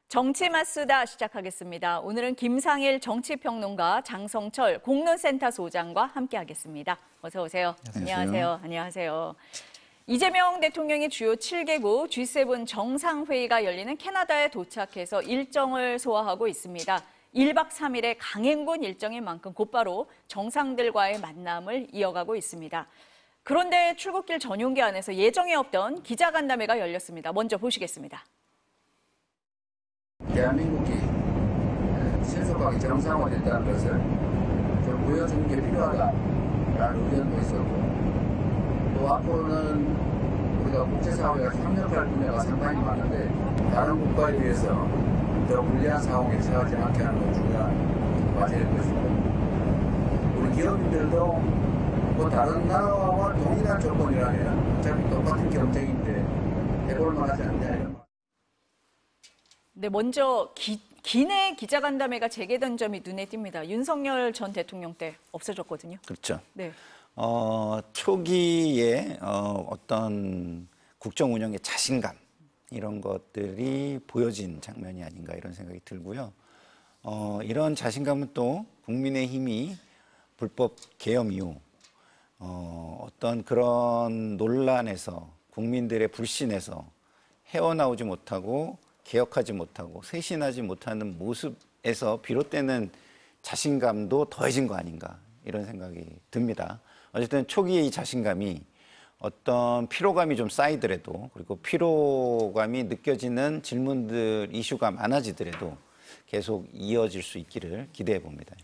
정치 맞수다 시작하겠습니다. 오늘은 김상일 정치평론가, 장성철 공론센터 소장과 함께하겠습니다. 어서 오세요. 안녕하세요. 안녕하세요. 이재명 대통령이 주요 7개국 G7 정상회의가 열리는 캐나다에 도착해서 일정을 소화하고 있습니다. 1박 3일의 강행군 일정인 만큼 곧바로 정상들과의 만남을 이어가고 있습니다. 그런데 출국길 전용기 안에서 예정에 없던 기자간담회가 열렸습니다. 먼저 보시겠습니다. 대한민국이 신속하게 정상화됐다는 것을 좀 보여주는 게 필요하다라는 의견도 있었고, 또 앞으로는 우리가 국제사회가 협력할 분야가 상당히 많은데 다른 국가에 비해서 더 불리한 상황에 처하지 않게 하는 건 중요한 과제일 것이고, 우리 기업인들도 뭐 다른 나라와 동일한 조건이라면 어차피 똑같은 경쟁인데 해볼 만하지 않냐 이런. 네, 먼저 기내 기자간담회가 재개된 점이 눈에 띕니다. 윤석열 전 대통령 때 없어졌거든요. 그렇죠. 네. 초기에 어떤 국정 운영의 자신감 이런 것들이 보여진 장면이 아닌가 이런 생각이 들고요. 이런 자신감은 또 국민의힘이 불법 계엄 이후 어떤 그런 논란에서 국민들의 불신에서 헤어나오지 못하고 개혁하지 못하고 쇄신하지 못하는 모습에서 비롯되는 자신감도 더해진 거 아닌가 이런 생각이 듭니다. 어쨌든 초기의 이 자신감이 어떤 피로감이 좀 쌓이더라도, 그리고 피로감이 느껴지는 질문들, 이슈가 많아지더라도 계속 이어질 수 있기를 기대해 봅니다.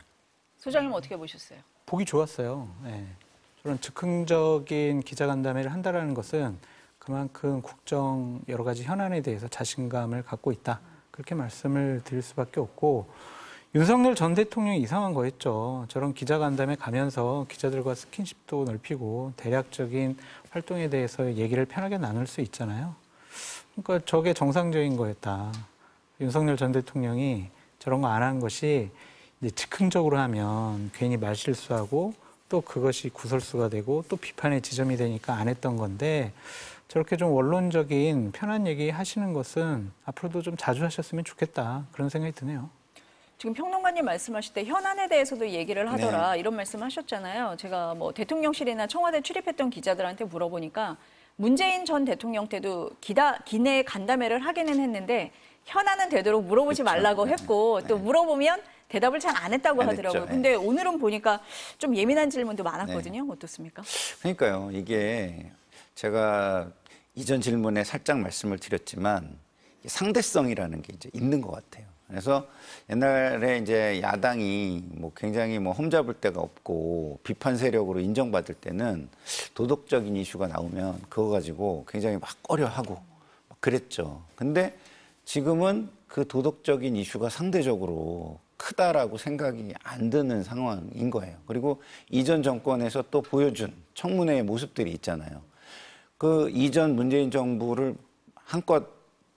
소장님 어떻게 보셨어요? 보기 좋았어요. 네. 저는 즉흥적인 기자간담회를 한다는 것은 그만큼 국정 여러 가지 현안에 대해서 자신감을 갖고 있다. 그렇게 말씀을 드릴 수밖에 없고, 윤석열 전 대통령이 이상한 거였죠. 저런 기자간담회 가면서 기자들과 스킨십도 넓히고 대략적인 활동에 대해서 얘기를 편하게 나눌 수 있잖아요. 그러니까 저게 정상적인 거였다. 윤석열 전 대통령이 저런 거 안 한 것이 이제 즉흥적으로 하면 괜히 말실수하고 또 그것이 구설수가 되고 또 비판의 지점이 되니까 안 했던 건데, 저렇게 좀 원론적인 편한 얘기 하시는 것은 앞으로도 좀 자주 하셨으면 좋겠다. 그런 생각이 드네요. 지금 평론가님 말씀하실 때 현안에 대해서도 얘기를 하더라. 이런 말씀 하셨잖아요. 제가 뭐 대통령실이나 청와대 출입했던 기자들한테 물어보니까 문재인 전 대통령 때도 기내 간담회를 하기는 했는데 현안은 되도록 물어보지 말라고 했고 또 물어보면 대답을 잘 안 했다고 하더라고요. 근데 오늘은 보니까 좀 예민한 질문도 많았거든요. 어떻습니까? 그러니까요. 이게 제가 이전 질문에 살짝 말씀을 드렸지만 상대성이라는 게 이제 있는 것 같아요. 그래서 옛날에 이제 야당이 뭐 굉장히 뭐 험잡을 데가 없고 비판 세력으로 인정받을 때는 도덕적인 이슈가 나오면 그거 가지고 굉장히 막 꺼려하고 막 그랬죠. 근데 지금은 그 도덕적인 이슈가 상대적으로 크다라고 생각이 안 드는 상황인 거예요. 그리고 이전 정권에서 또 보여준 청문회의 모습들이 있잖아요. 그 이전 문재인 정부를 한껏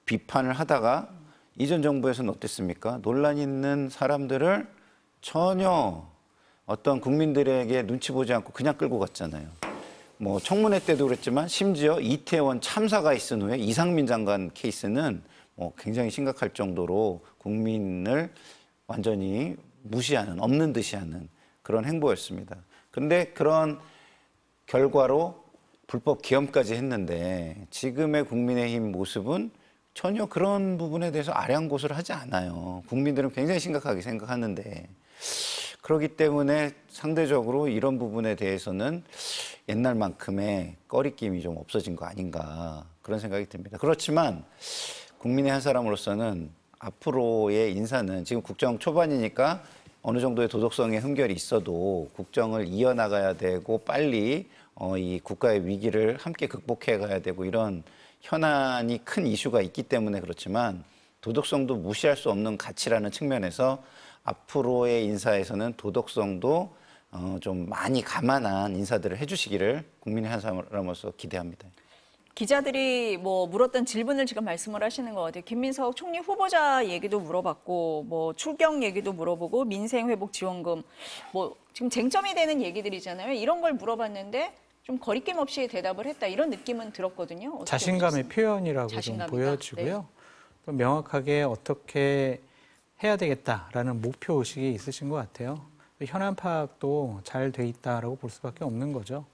비판을 하다가 이전 정부에서는 어땠습니까? 논란 있는 사람들을 전혀 어떤 국민들에게 눈치 보지 않고 그냥 끌고 갔잖아요. 뭐 청문회 때도 그랬지만 심지어 이태원 참사가 있은 후에 이상민 장관 케이스는 뭐 굉장히 심각할 정도로 국민을 완전히 무시하는, 없는 듯이 하는 그런 행보였습니다. 그런데 그런 결과로 불법 계엄까지 했는데 지금의 국민의힘 모습은 전혀 그런 부분에 대해서 아량곳을 하지 않아요. 국민들은 굉장히 심각하게 생각하는데, 그렇기 때문에 상대적으로 이런 부분에 대해서는 옛날만큼의 꺼리낌이 좀 없어진 거 아닌가 그런 생각이 듭니다. 그렇지만 국민의 한 사람으로서는 앞으로의 인사는 지금 국정 초반이니까 어느 정도의 도덕성의 흠결이 있어도 국정을 이어나가야 되고 빨리 이 국가의 위기를 함께 극복해 가야 되고 이런 현안이 큰 이슈가 있기 때문에 그렇지만 도덕성도 무시할 수 없는 가치라는 측면에서 앞으로의 인사에서는 도덕성도 좀 많이 감안한 인사들을 해주시기를 국민의 한 사람으로서 기대합니다. 기자들이 뭐 물었던 질문을 지금 말씀을 하시는 것 같아요. 김민석 총리 후보자 얘기도 물어봤고, 뭐 출경 얘기도 물어보고, 민생회복지원금, 뭐 지금 쟁점이 되는 얘기들이잖아요. 이런 걸 물어봤는데 좀 거리낌 없이 대답을 했다. 이런 느낌은 들었거든요. 자신감의 표현이라고 좀 보여지고요. 네. 명확하게 어떻게 해야 되겠다라는 목표 의식이 있으신 것 같아요. 현안 파악도 잘 돼 있다라고 볼 수밖에 없는 거죠.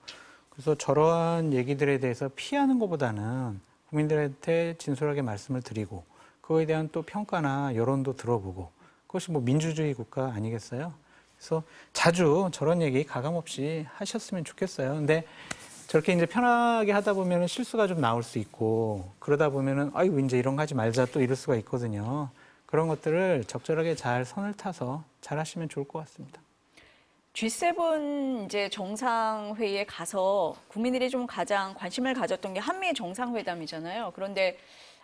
그래서 저러한 얘기들에 대해서 피하는 것보다는 국민들한테 진솔하게 말씀을 드리고 그거에 대한 또 평가나 여론도 들어보고 그것이 뭐 민주주의 국가 아니겠어요? 그래서 자주 저런 얘기 가감없이 하셨으면 좋겠어요. 근데 저렇게 이제 편하게 하다 보면 실수가 좀 나올 수 있고 그러다 보면은 아이고 이제 이런 거 하지 말자 또 이럴 수가 있거든요. 그런 것들을 적절하게 잘 선을 타서 잘 하시면 좋을 것 같습니다. G7 이제 정상회의에 가서 국민들이 좀 가장 관심을 가졌던 게 한미 정상회담이잖아요. 그런데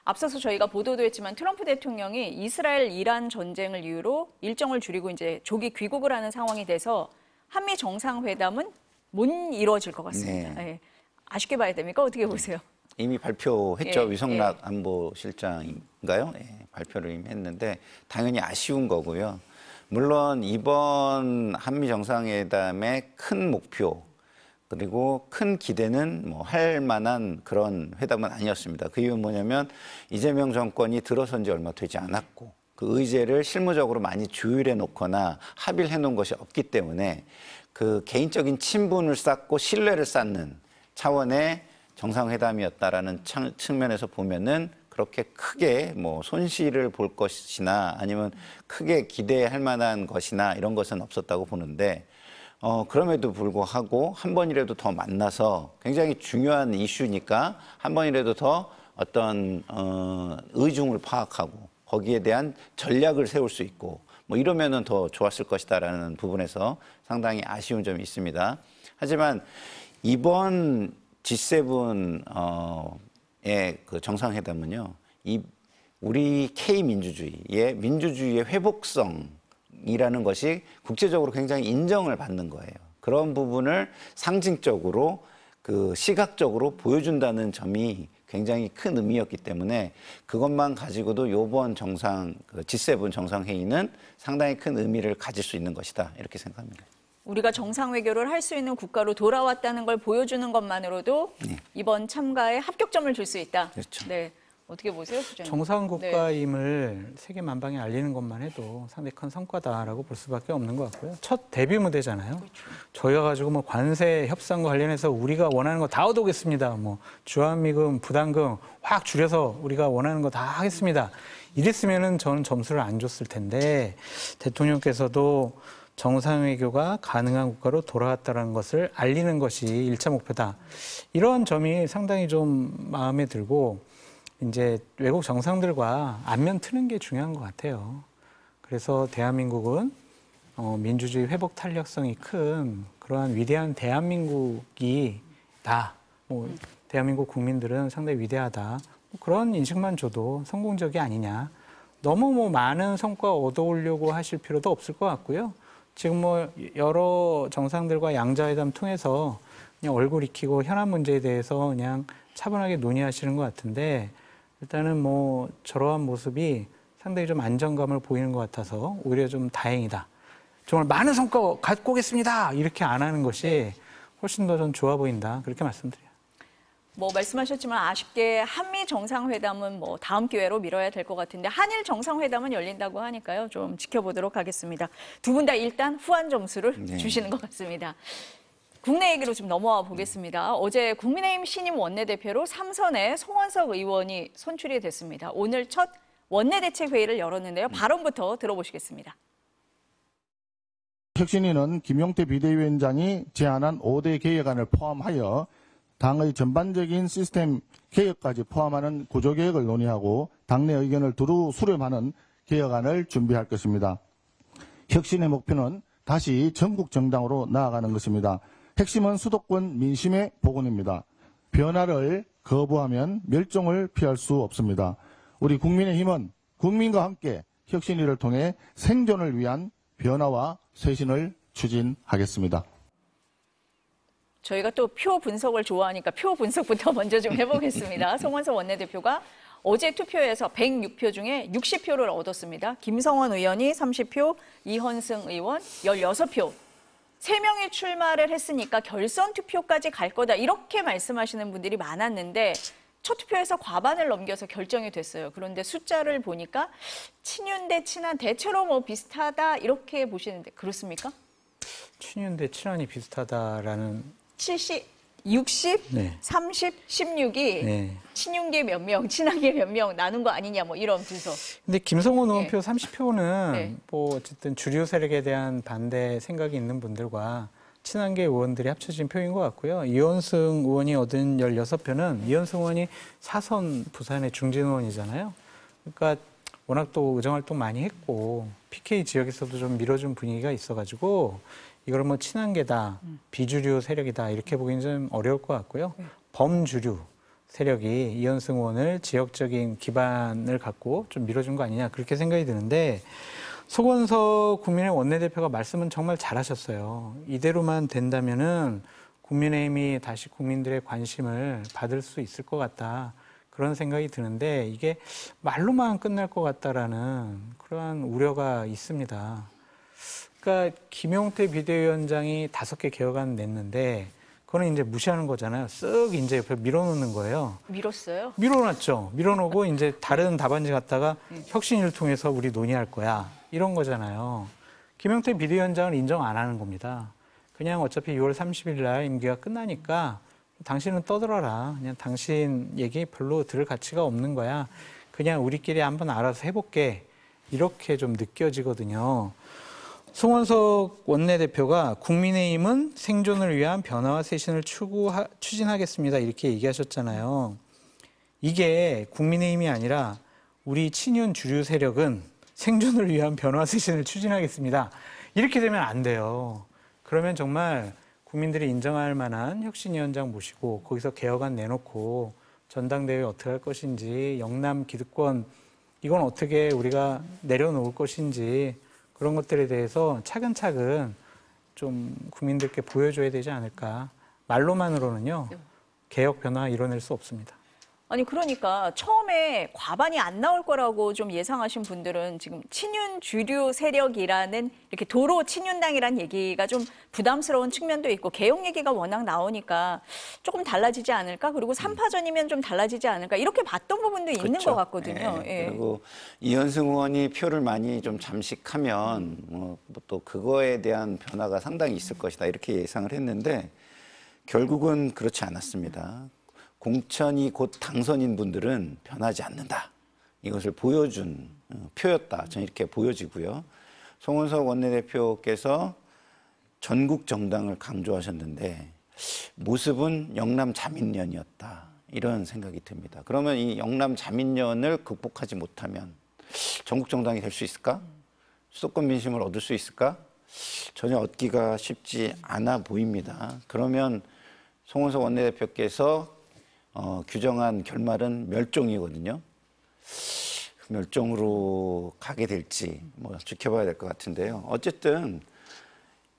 앞서서 저희가 보도도 했지만 트럼프 대통령이 이스라엘 이란 전쟁을 이유로 일정을 줄이고 이제 조기 귀국을 하는 상황이 돼서 한미 정상회담은 못 이루어질 것 같습니다. 네. 예. 아쉽게 봐야 됩니까? 어떻게 보세요? 이미 발표했죠. 예, 위성락 안보실장인가요? 예, 발표를 이미 했는데 당연히 아쉬운 거고요. 물론 이번 한미 정상회담의 큰 목표 그리고 큰 기대는 뭐 할 만한 그런 회담은 아니었습니다. 그 이유는 뭐냐면 이재명 정권이 들어선 지 얼마 되지 않았고 그 의제를 실무적으로 많이 조율해 놓거나 합의를 해 놓은 것이 없기 때문에 그 개인적인 친분을 쌓고 신뢰를 쌓는 차원의 정상회담이었다라는 측면에서 보면은 그렇게 크게 뭐 손실을 볼 것이나 아니면 크게 기대할 만한 것이나 이런 것은 없었다고 보는데 그럼에도 불구하고 한 번이라도 더 만나서 굉장히 중요한 이슈니까 한 번이라도 더 어떤 의중을 파악하고 거기에 대한 전략을 세울 수 있고 뭐 이러면은 더 좋았을 것이다라는 부분에서 상당히 아쉬운 점이 있습니다. 하지만 이번 G7의 그 정상회담은요, 우리 K 민주주의의 회복성이라는 것이 국제적으로 굉장히 인정을 받는 거예요. 그런 부분을 상징적으로 그 시각적으로 보여준다는 점이 굉장히 큰 의미였기 때문에 그것만 가지고도 이번 G7 정상회의는 상당히 큰 의미를 가질 수 있는 것이다 이렇게 생각합니다. 우리가 정상외교를 할 수 있는 국가로 돌아왔다는 걸 보여주는 것만으로도 네. 이번 참가에 합격점을 줄 수 있다. 그렇죠. 네. 어떻게 보세요, 부장님? 정상 국가임을 세계 만방에 알리는 것만 해도 상당히 큰 성과다라고 볼 수밖에 없는 것 같고요. 첫 데뷔 무대잖아요. 그렇죠. 저희가 가지고 뭐 관세 협상과 관련해서 우리가 원하는 거 다 얻어오겠습니다. 뭐 주한미금, 부담금 확 줄여서 우리가 원하는 거 다 하겠습니다. 이랬으면은 저는 점수를 안 줬을 텐데 대통령께서도 정상외교가 가능한 국가로 돌아왔다는 것을 알리는 것이 1차 목표다. 이런 점이 상당히 좀 마음에 들고 이제 외국 정상들과 안면 트는 게 중요한 것 같아요. 그래서 대한민국은 민주주의 회복 탄력성이 큰 그러한 위대한 대한민국이다. 대한민국 국민들은 상당히 위대하다. 그런 인식만 줘도 성공적이 아니냐. 너무 많은 성과 얻어오려고 하실 필요도 없을 것 같고요. 지금 여러 정상들과 양자회담 통해서 그냥 얼굴 익히고 현안 문제에 대해서 그냥 차분하게 논의하시는 것 같은데 일단은 저러한 모습이 상당히 좀 안정감을 보이는 것 같아서 오히려 좀 다행이다. 정말 많은 성과 갖고 오겠습니다. 이렇게 안 하는 것이 훨씬 더 좀 좋아 보인다. 그렇게 말씀드려요. 말씀하셨지만 아쉽게 한미 정상회담은 다음 기회로 미뤄야 될 것 같은데 한일 정상회담은 열린다고 하니까요. 좀 지켜보도록 하겠습니다. 두 분 다 일단 후한 점수를 주시는 것 같습니다. 국내 얘기로 좀 넘어와 보겠습니다. 어제 국민의힘 신임 원내대표로 3선의 송원석 의원이 선출이 됐습니다. 오늘 첫 원내대책회의를 열었는데요. 발언부터 들어보시겠습니다. 혁신위는 김용태 비대위원장이 제안한 5대 개혁안을 포함하여 당의 전반적인 시스템 개혁까지 포함하는 구조개혁을 논의하고 당내 의견을 두루 수렴하는 개혁안을 준비할 것입니다. 혁신의 목표는 다시 전국 정당으로 나아가는 것입니다. 핵심은 수도권 민심의 복원입니다. 변화를 거부하면 멸종을 피할 수 없습니다. 우리 국민의힘은 국민과 함께 혁신위를 통해 생존을 위한 변화와 쇄신을 추진하겠습니다. 저희가 또 표 분석을 좋아하니까 표 분석부터 먼저 좀 해보겠습니다. 송원석 원내대표가 어제 투표에서 106표 중에 60표를 얻었습니다. 김성원 의원이 30표, 이현승 의원 16표. 3명이 출마를 했으니까 결선 투표까지 갈 거다. 이렇게 말씀하시는 분들이 많았는데 첫 투표에서 과반을 넘겨서 결정이 됐어요. 그런데 숫자를 보니까 친윤 대 친한 대체로 뭐 비슷하다 이렇게 보시는데 그렇습니까? 친윤 대 친한이 비슷하다라는 60, 네. 30, 16이 네. 친윤계 몇 명, 친한계 몇 명 나눈 거 아니냐 뭐 이런 분석. 근데 김성원 의원표 30표는 네. 뭐 어쨌든 주류 세력에 대한 반대 생각이 있는 분들과 친한계 의원들이 합쳐진 표인 것 같고요. 이현승 의원이 얻은 16표는 이현승 의원이 사선 부산의 중진 의원이잖아요. 그러니까 워낙 또 의정활동 많이 했고 PK 지역에서도 좀 밀어준 분위기가 있어가지고 이걸 뭐 친한계다, 비주류 세력이다 이렇게 보기는 좀 어려울 것 같고요. 범주류 세력이 이현승 의원을 지역적인 기반을 갖고 좀 밀어준 거 아니냐 그렇게 생각이 드는데 소건석 국민의힘 원내대표가 말씀은 정말 잘하셨어요. 이대로만 된다면은 국민의힘이 다시 국민들의 관심을 받을 수 있을 것 같다. 그런 생각이 드는데 이게 말로만 끝날 것 같다라는 그러한 우려가 있습니다. 그러니까 김용태 비대위원장이 5개 개혁안 냈는데 그거는 이제 무시하는 거잖아요. 쓱 이제 옆에 밀어놓는 거예요. 밀었어요? 밀어놨죠. 밀어놓고 이제 다른 답안지 갖다가 혁신을 통해서 우리 논의할 거야. 이런 거잖아요. 김용태 비대위원장은 인정 안 하는 겁니다. 그냥 어차피 6월 30일 날 임기가 끝나니까 당신은 떠들어라. 그냥 당신 얘기 별로 들을 가치가 없는 거야. 그냥 우리끼리 한번 알아서 해볼게. 이렇게 좀 느껴지거든요. 송원석 원내대표가 국민의힘은 생존을 위한 변화와 쇄신을 추진하겠습니다. 이렇게 얘기하셨잖아요. 이게 국민의힘이 아니라 우리 친윤 주류 세력은 생존을 위한 변화와 쇄신을 추진하겠습니다. 이렇게 되면 안 돼요. 그러면 정말 국민들이 인정할 만한 혁신위원장 모시고 거기서 개혁안 내놓고 전당대회 어떻게 할 것인지 영남 기득권 이건 어떻게 우리가 내려놓을 것인지 그런 것들에 대해서 차근차근 좀 국민들께 보여줘야 되지 않을까. 말로만으로는요. 개혁 변화 이뤄낼 수 없습니다. 아니 그러니까 처음에 과반이 안 나올 거라고 좀 예상하신 분들은 지금 친윤 주류 세력이라는 이렇게 도로 친윤당이라는 얘기가 좀 부담스러운 측면도 있고 개혁 얘기가 워낙 나오니까 조금 달라지지 않을까 그리고 3파전이면 좀 달라지지 않을까 이렇게 봤던 부분도 있는 그렇죠. 것 같거든요. 예. 예. 그리고 이현승 의원이 표를 많이 좀 잠식하면 또 그거에 대한 변화가 상당히 있을 것이다 이렇게 예상을 했는데 결국은 그렇지 않았습니다. 공천이 곧 당선인 분들은 변하지 않는다. 이것을 보여준 표였다. 저는 이렇게 보여지고요. 송원석 원내대표께서 전국 정당을 강조하셨는데 모습은 영남 자민련이었다. 이런 생각이 듭니다. 그러면 이 영남 자민련을 극복하지 못하면 전국 정당이 될 수 있을까? 수도권 민심을 얻을 수 있을까? 전혀 얻기가 쉽지 않아 보입니다. 그러면 송원석 원내대표께서 규정한 결말은 멸종이거든요. 멸종으로 가게 될지 뭐 지켜봐야 될 것 같은데요. 어쨌든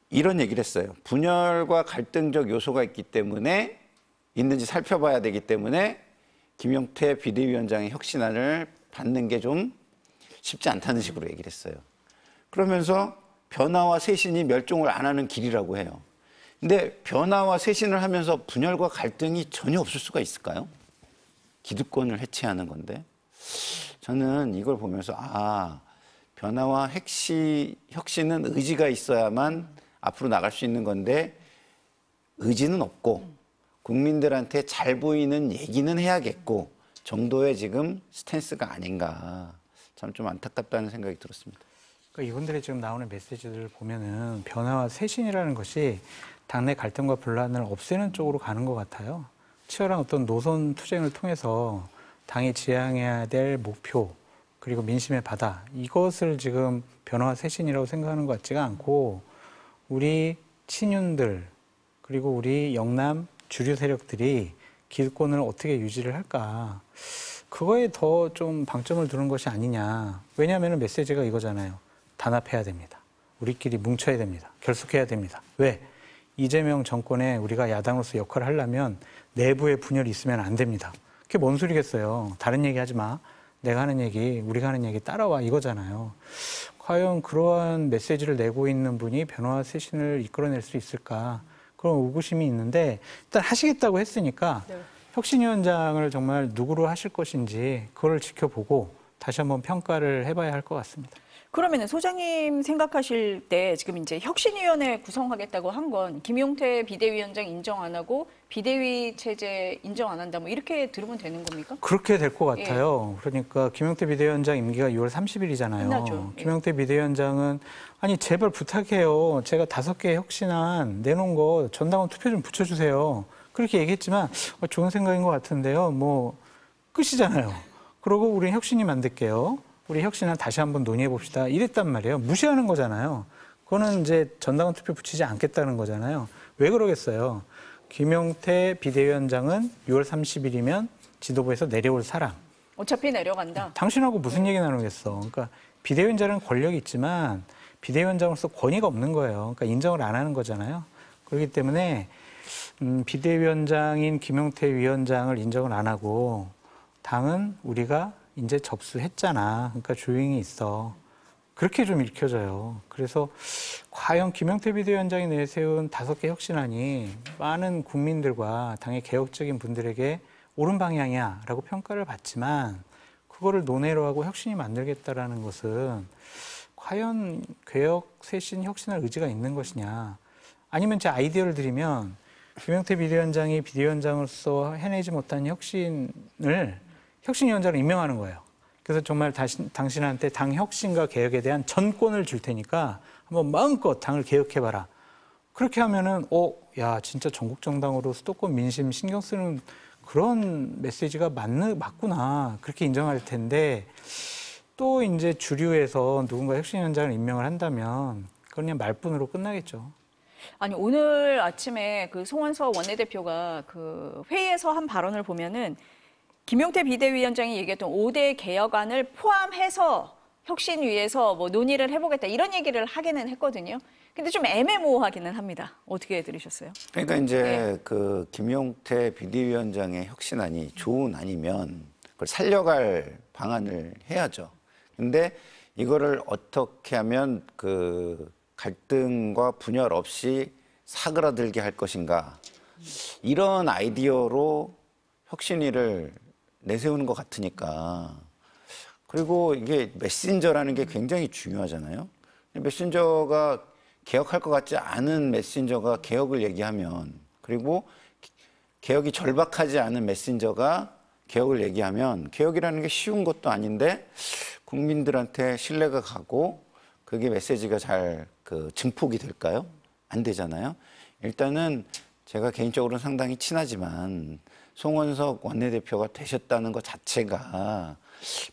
이런 얘기를 했어요. 분열과 갈등적 요소가 있기 때문에 있는지 살펴봐야 되기 때문에 김용태 비대위원장의 혁신안을 받는 게 좀 쉽지 않다는 식으로 얘기를 했어요. 그러면서 변화와 쇄신이 멸종을 안 하는 길이라고 해요. 근데 변화와 쇄신을 하면서 분열과 갈등이 전혀 없을 수가 있을까요? 기득권을 해체하는 건데 저는 이걸 보면서 변화와 혁신은 의지가 있어야만 앞으로 나갈 수 있는 건데 의지는 없고 국민들한테 잘 보이는 얘기는 해야겠고 정도의 지금 스탠스가 아닌가 참 좀 안타깝다는 생각이 들었습니다. 그러니까 이분들이 지금 나오는 메시지들을 보면은 변화와 쇄신이라는 것이 당내 갈등과 분란을 없애는 쪽으로 가는 것 같아요. 치열한 어떤 노선 투쟁을 통해서 당이 지향해야 될 목표 그리고 민심의 바다 이것을 지금 변화와 쇄신이라고 생각하는 것 같지가 않고 우리 친윤들 그리고 우리 영남 주류 세력들이 기득권을 어떻게 유지를 할까 그거에 더 좀 방점을 두는 것이 아니냐. 왜냐하면 메시지가 이거잖아요. 단합해야 됩니다. 우리끼리 뭉쳐야 됩니다. 결속해야 됩니다. 왜? 이재명 정권에 우리가 야당으로서 역할을 하려면 내부에 분열이 있으면 안 됩니다. 그게 뭔 소리겠어요. 다른 얘기 하지 마. 내가 하는 얘기, 우리가 하는 얘기 따라와 이거잖아요. 과연 그러한 메시지를 내고 있는 분이 변화와 쇄신을 이끌어낼 수 있을까? 그런 의구심이 있는데 일단 하시겠다고 했으니까 혁신위원장을 정말 누구로 하실 것인지 그걸 지켜보고 다시 한번 평가를 해봐야 할 것 같습니다. 그러면은 소장님 생각하실 때 지금 이제 혁신위원회 구성하겠다고 한 건 김용태 비대위원장 인정 안 하고 비대위 체제 인정 안 한다 뭐 이렇게 들으면 되는 겁니까? 그렇게 될 것 같아요. 그러니까 김용태 비대위원장 임기가 6월 30일이잖아요. 끝나죠. 김용태 비대위원장은 아니 제발 부탁해요. 제가 5개 혁신안 내놓은 거 전당원 투표 좀 붙여주세요. 그렇게 얘기했지만 좋은 생각인 것 같은데요. 뭐 끝이잖아요. 그러고 우리 혁신이 만들게요. 우리 혁신안 다시 한번 논의해 봅시다. 이랬단 말이에요. 무시하는 거잖아요. 그거는 이제 전당원 투표 붙이지 않겠다는 거잖아요. 왜 그러겠어요? 김용태 비대위원장은 6월 30일이면 지도부에서 내려올 사람. 어차피 내려간다. 당신하고 무슨 얘기 나누겠어. 그러니까 비대위원장은 권력이 있지만 비대위원장으로서 권위가 없는 거예요. 그러니까 인정을 안 하는 거잖아요. 그렇기 때문에 비대위원장인 김용태 위원장을 인정을 안 하고 당은 우리가 이제 접수했잖아. 그러니까 조용히 있어. 그렇게 좀 읽혀져요. 그래서 과연 김용태 비대위원장이 내세운 5개 혁신안이 많은 국민들과 당의 개혁적인 분들에게 옳은 방향이야 라고 평가를 받지만 그거를 논외로 하고 혁신이 만들겠다라는 것은 과연 개혁, 쇄신, 혁신할 의지가 있는 것이냐. 아니면 제 아이디어를 드리면 김용태 비대위원장이 비대위원장으로서 해내지 못한 혁신위원장을 임명하는 거예요. 그래서 정말 당신한테 당 혁신과 개혁에 대한 전권을 줄 테니까 한번 마음껏 당을 개혁해봐라. 그렇게 하면은 야 진짜 전국 정당으로 수도권 민심 신경 쓰는 그런 메시지가 맞구나. 그렇게 인정할 텐데 또 이제 주류에서 누군가 혁신위원장을 임명을 한다면 그건 그냥 말뿐으로 끝나겠죠. 아니 오늘 아침에 그 송원석 원내대표가 그 회의에서 한 발언을 보면은 김용태 비대위원장이 얘기했던 5대 개혁안을 포함해서 혁신위에서 뭐 논의를 해보겠다 이런 얘기를 하기는 했거든요. 근데 좀 애매모호하기는 합니다. 어떻게 들으셨어요? 그러니까 이제 그 김용태 비대위원장의 혁신안이 좋은 안이면 그걸 살려갈 방안을 해야죠. 근데 이거를 어떻게 하면 그 갈등과 분열 없이 사그라들게 할 것인가 이런 아이디어로 혁신위를 내세우는 것 같으니까. 그리고 이게 메신저라는 게 굉장히 중요하잖아요. 메신저가 개혁할 것 같지 않은 메신저가 개혁을 얘기하면, 그리고 개혁이 절박하지 않은 메신저가 개혁을 얘기하면 개혁이라는 게 쉬운 것도 아닌데 국민들한테 신뢰가 가고 그게 메시지가 잘 증폭이 될까요? 안 되잖아요. 일단은 제가 개인적으로는 상당히 친하지만 송원석 원내대표가 되셨다는 것 자체가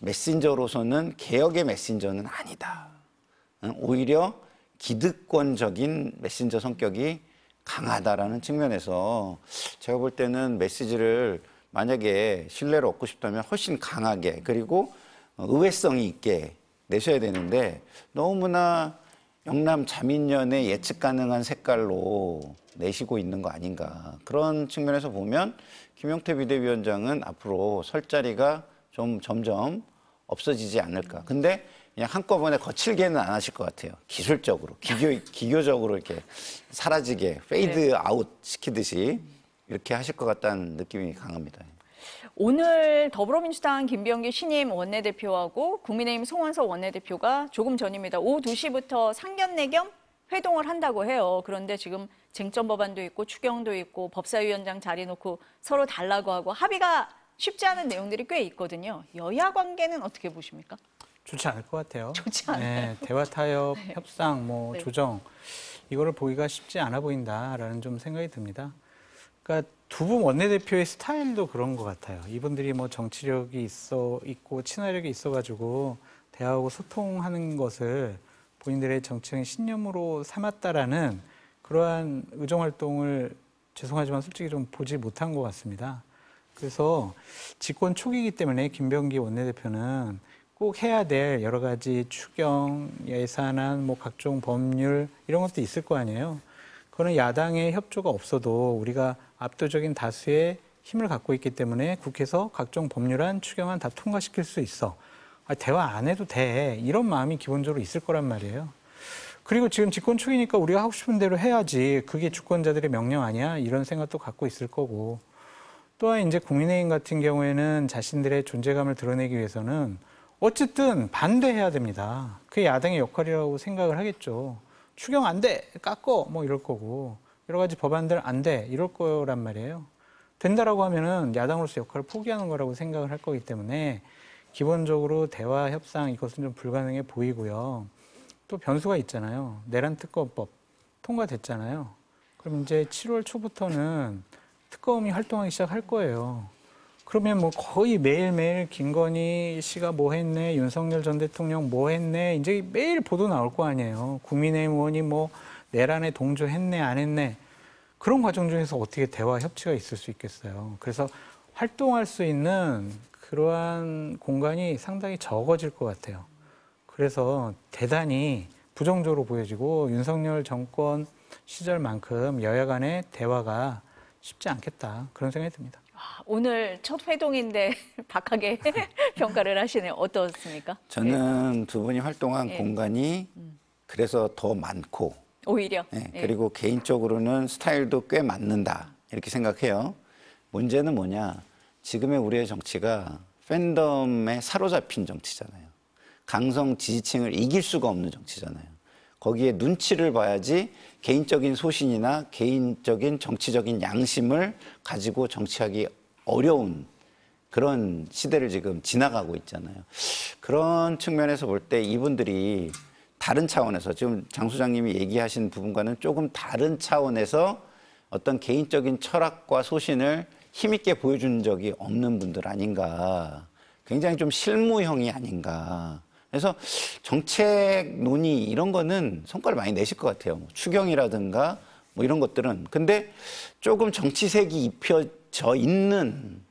메신저로서는 개혁의 메신저는 아니다. 오히려 기득권적인 메신저 성격이 강하다라는 측면에서 제가 볼 때는 메시지를 만약에 신뢰를 얻고 싶다면 훨씬 강하게 그리고 의외성이 있게 내셔야 되는데 너무나 영남 자민련의 예측 가능한 색깔로 내시고 있는 거 아닌가. 그런 측면에서 보면 김용태 비대위원장은 앞으로 설 자리가 좀 점점 없어지지 않을까. 근데 그냥 한꺼번에 거칠게는 안 하실 것 같아요. 기술적으로, 기교적으로 이렇게 사라지게 페이드 아웃 시키듯이 이렇게 하실 것 같다는 느낌이 강합니다. 오늘 더불어민주당 김병기 신임 원내대표하고 국민의힘 송원석 원내대표가 조금 전입니다. 오후 2시부터 상견례 겸 회동을 한다고 해요. 그런데 지금 쟁점 법안도 있고 추경도 있고 법사위원장 자리 놓고 서로 달라고 하고 합의가 쉽지 않은 내용들이 꽤 있거든요. 여야 관계는 어떻게 보십니까? 좋지 않을 것 같아요. 좋지 않아요. 네, 대화 타협, 네. 협상, 네. 조정 이거를 보기가 쉽지 않아 보인다라는 좀 생각이 듭니다. 그러니까 두 분 원내대표의 스타일도 그런 것 같아요. 이분들이 뭐 정치력이 있고 친화력이 있어가지고 대화하고 소통하는 것을 본인들의 정치적인 신념으로 삼았다라는 그러한 의정 활동을 죄송하지만 솔직히 좀 보지 못한 것 같습니다. 그래서 집권 초기이기 때문에 김병기 원내대표는 꼭 해야 될 여러 가지 추경, 예산안, 뭐 각종 법률 이런 것도 있을 거 아니에요. 그거는 야당의 협조가 없어도 우리가 압도적인 다수의 힘을 갖고 있기 때문에 국회에서 각종 법률안, 추경안 다 통과시킬 수 있어. 대화 안 해도 돼. 이런 마음이 기본적으로 있을 거란 말이에요. 그리고 지금 집권 초기니까 우리가 하고 싶은 대로 해야지. 그게 주권자들의 명령 아니야? 이런 생각도 갖고 있을 거고. 또한 이제 국민의힘 같은 경우에는 자신들의 존재감을 드러내기 위해서는 어쨌든 반대해야 됩니다. 그게 야당의 역할이라고 생각을 하겠죠. 추경 안 돼, 깎어, 뭐 이럴 거고 여러 가지 법안들 안 돼, 이럴 거란 말이에요. 된다라고 하면은 야당으로서 역할을 포기하는 거라고 생각을 할 거기 때문에 기본적으로 대화 협상 이것은 좀 불가능해 보이고요. 또 변수가 있잖아요. 내란 특검법 통과됐잖아요. 그럼 이제 7월 초부터는 특검이 활동하기 시작할 거예요. 그러면 뭐 거의 매일매일 김건희 씨가 뭐 했네, 윤석열 전 대통령 뭐 했네, 이제 매일 보도 나올 거 아니에요. 국민의힘 의원이 뭐 내란에 동조했네, 안 했네. 그런 과정 중에서 어떻게 대화 협치가 있을 수 있겠어요. 그래서 활동할 수 있는 그러한 공간이 상당히 적어질 것 같아요. 그래서 대단히 부정적으로 보여지고 윤석열 정권 시절만큼 여야 간의 대화가 쉽지 않겠다. 그런 생각이 듭니다. 오늘 첫 회동인데 박하게 평가를 하시네요. 어떻습니까? 저는 두 분이 활동한 공간이 그래서 더 많고 오히려. 그리고 개인적으로는 스타일도 꽤 맞는다 이렇게 생각해요. 문제는 뭐냐? 지금의 우리의 정치가 팬덤에 사로잡힌 정치잖아요. 강성 지지층을 이길 수가 없는 정치잖아요. 거기에 눈치를 봐야지 개인적인 소신이나 개인적인 정치적인 양심을 가지고 정치하기 어려운 그런 시대를 지금 지나가고 있잖아요. 그런 측면에서 볼 때 이분들이 다른 차원에서 지금 장 소장님이 얘기하신 부분과는 조금 다른 차원에서 어떤 개인적인 철학과 소신을 힘있게 보여준 적이 없는 분들 아닌가. 굉장히 좀 실무형이 아닌가. 그래서 정책 논의 이런 거는 성과를 많이 내실 것 같아요. 뭐 추경이라든가 뭐 이런 것들은. 근데 조금 정치색이 입혀져 있는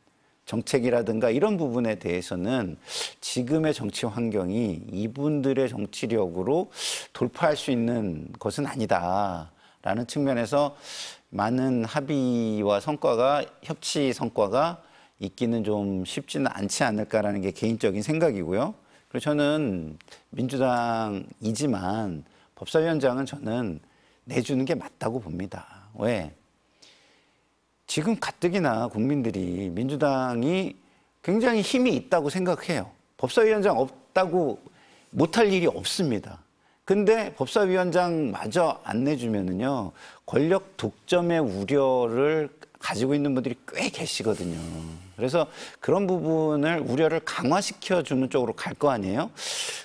정책이라든가 이런 부분에 대해서는 지금의 정치 환경이 이분들의 정치력으로 돌파할 수 있는 것은 아니다라는 측면에서 많은 합의와 성과가, 협치 성과가 있기는 좀 쉽지는 않지 않을까라는 게 개인적인 생각이고요. 그리고 저는 민주당이지만 법사위원장은 저는 내주는 게 맞다고 봅니다. 왜? 지금 가뜩이나 국민들이 민주당이 굉장히 힘이 있다고 생각해요. 법사위원장 없다고 못할 일이 없습니다. 근데 법사위원장마저 안 내주면은요, 권력 독점의 우려를 가지고 있는 분들이 꽤 계시거든요. 그래서 그런 부분을 우려를 강화시켜주는 쪽으로 갈 거 아니에요?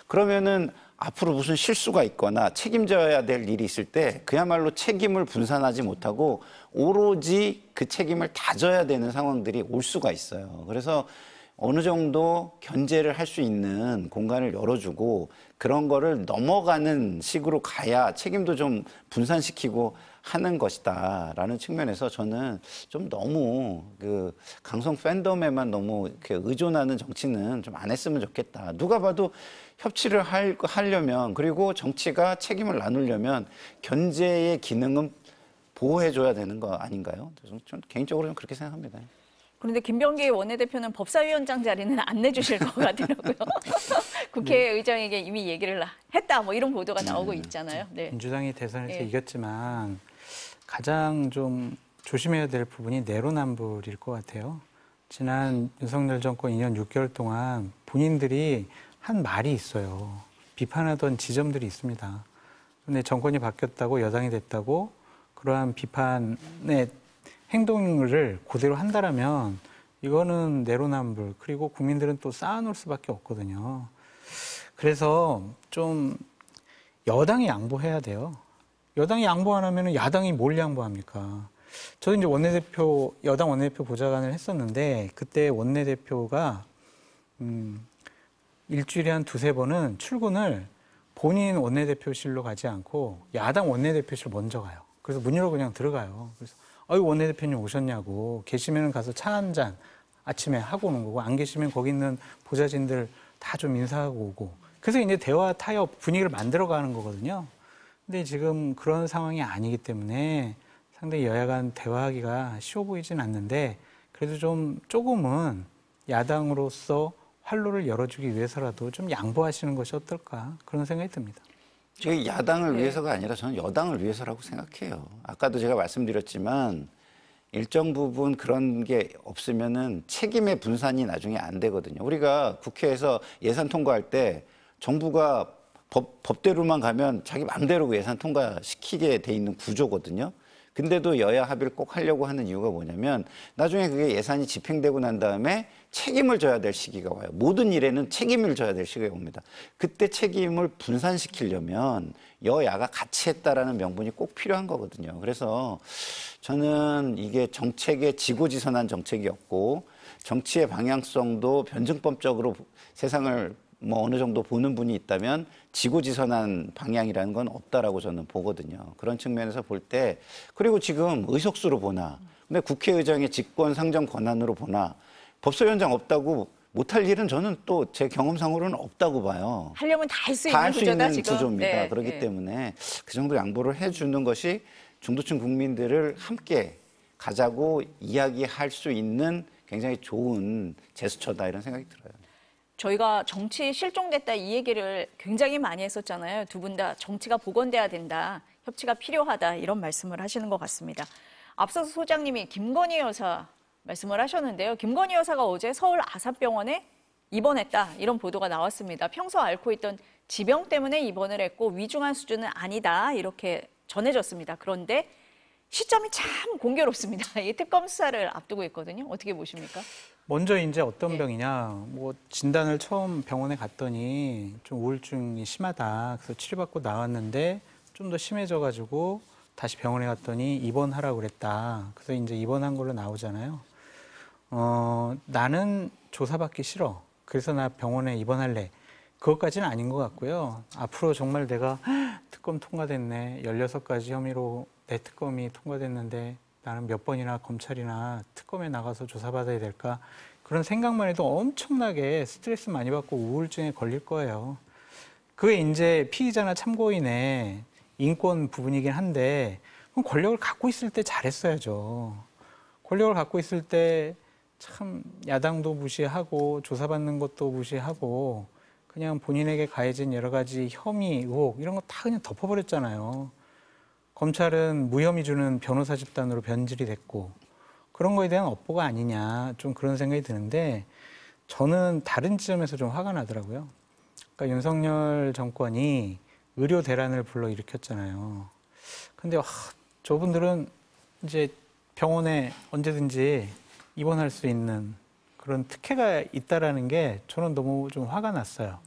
그러면은 앞으로 무슨 실수가 있거나 책임져야 될 일이 있을 때 그야말로 책임을 분산하지 못하고 오로지 그 책임을 다져야 되는 상황들이 올 수가 있어요. 그래서 어느 정도 견제를 할 수 있는 공간을 열어주고 그런 거를 넘어가는 식으로 가야 책임도 좀 분산시키고 하는 것이다라는 측면에서 저는 좀 너무 그 강성 팬덤에만 너무 이렇게 의존하는 정치는 좀 안 했으면 좋겠다. 누가 봐도 협치를 하려면 그리고 정치가 책임을 나누려면 견제의 기능은 보호해줘야 되는 거 아닌가요? 저는 개인적으로 좀 그렇게 생각합니다. 그런데 김병기 원내대표는 법사위원장 자리는 안 내주실 것 같더라고요. 국회의장에게 이미 얘기를 했다, 뭐 이런 보도가 나오고 있잖아요. 네. 민주당이 대선에서 이겼지만 가장 좀 조심해야 될 부분이 내로남불일 것 같아요. 지난 윤석열 정권 2년 6개월 동안 본인들이 한 말이 있어요. 비판하던 지점들이 있습니다. 그런데 정권이 바뀌었다고 여당이 됐다고 그러한 비판의 행동을 그대로 한다라면 이거는 내로남불, 그리고 국민들은 또 쌓아놓을 수밖에 없거든요. 그래서 좀 여당이 양보해야 돼요. 여당이 양보 안 하면 야당이 뭘 양보합니까? 저도 이제 원내대표, 여당 원내대표 보좌관을 했었는데 그때 원내대표가 일주일에 한 두세 번은 출근을 본인 원내대표실로 가지 않고 야당 원내대표실 먼저 가요. 그래서 문 열고 그냥 들어가요. 그래서 아유, 원내대표님 오셨냐고. 계시면 가서 차 한 잔 아침에 하고 오는 거고, 안 계시면 거기 있는 보좌진들 다 좀 인사하고 오고. 그래서 이제 대화 타협 분위기를 만들어가는 거거든요. 근데 지금 그런 상황이 아니기 때문에 상당히 여야 간 대화하기가 쉬워 보이진 않는데 그래도 좀 조금은 야당으로서 활로를 열어주기 위해서라도 좀 양보하시는 것이 어떨까 그런 생각이 듭니다. 저희 야당을 위해서가 아니라 저는 여당을 위해서라고 생각해요. 아까도 제가 말씀드렸지만 일정 부분 그런 게 없으면은 책임의 분산이 나중에 안 되거든요. 우리가 국회에서 예산 통과할 때 정부가 법대로만 가면 자기 마음대로 예산 통과시키게 돼 있는 구조거든요. 근데도 여야 합의를 꼭 하려고 하는 이유가 뭐냐면 나중에 그게 예산이 집행되고 난 다음에 책임을 져야 될 시기가 와요. 모든 일에는 책임을 져야 될 시기가 옵니다. 그때 책임을 분산시키려면 여야가 같이 했다라는 명분이 꼭 필요한 거거든요. 그래서 저는 이게 정책의 지고지선한 정책이었고 정치의 방향성도 변증법적으로 세상을 뭐 어느 정도 보는 분이 있다면 지고지선한 방향이라는 건 없다라고 저는 보거든요. 그런 측면에서 볼 때 그리고 지금 의석수로 보나 근데 국회의장의 직권 상정 권한으로 보나 법사위원장 없다고 못할 일은 저는 또 제 경험상으로는 없다고 봐요. 하려면 다 할 수 다 있는 할 수 구조다 있는 지금. 구조입니다. 네, 그렇기 네. 때문에 그 정도 양보를 해주는 것이 중도층 국민들을 함께 가자고 이야기할 수 있는 굉장히 좋은 제스처다 이런 생각이 들어요. 저희가 정치 실종됐다 이 얘기를 굉장히 많이 했었잖아요. 두 분 다 정치가 복원돼야 된다, 협치가 필요하다 이런 말씀을 하시는 것 같습니다. 앞서서 소장님이 김건희 여사 말씀을 하셨는데요. 김건희 여사가 어제 서울 아산병원에 입원했다 이런 보도가 나왔습니다. 평소 앓고 있던 지병 때문에 입원을 했고 위중한 수준은 아니다 이렇게 전해졌습니다. 그런데 시점이 참 공교롭습니다. 이 특검 수사를 앞두고 있거든요. 어떻게 보십니까? 먼저 이제 어떤 병이냐, 뭐 진단을 처음 병원에 갔더니 좀 우울증이 심하다. 그래서 치료받고 나왔는데 좀 더 심해져가지고 다시 병원에 갔더니 입원하라고 그랬다. 그래서 이제 입원한 걸로 나오잖아요. 나는 조사받기 싫어. 그래서 나 병원에 입원할래. 그것까지는 아닌 것 같고요. 앞으로 정말 내가 특검 통과됐네. 16가지 혐의로 내 특검이 통과됐는데 나는 몇 번이나 검찰이나 특검에 나가서 조사받아야 될까? 그런 생각만 해도 엄청나게 스트레스 많이 받고 우울증에 걸릴 거예요. 그게 이제 피의자나 참고인의 인권 부분이긴 한데 그럼 권력을 갖고 있을 때 잘했어야죠. 권력을 갖고 있을 때 참 야당도 무시하고 조사받는 것도 무시하고 그냥 본인에게 가해진 여러 가지 혐의, 의혹 이런 거 다 그냥 덮어버렸잖아요. 검찰은 무혐의 주는 변호사 집단으로 변질이 됐고 그런 거에 대한 업보가 아니냐 좀 그런 생각이 드는데 저는 다른 지점에서 좀 화가 나더라고요. 그러니까 윤석열 정권이 의료 대란을 불러일으켰잖아요. 근데 저분들은 이제 병원에 언제든지 입원할 수 있는 그런 특혜가 있다라는 게 저는 너무 좀 화가 났어요.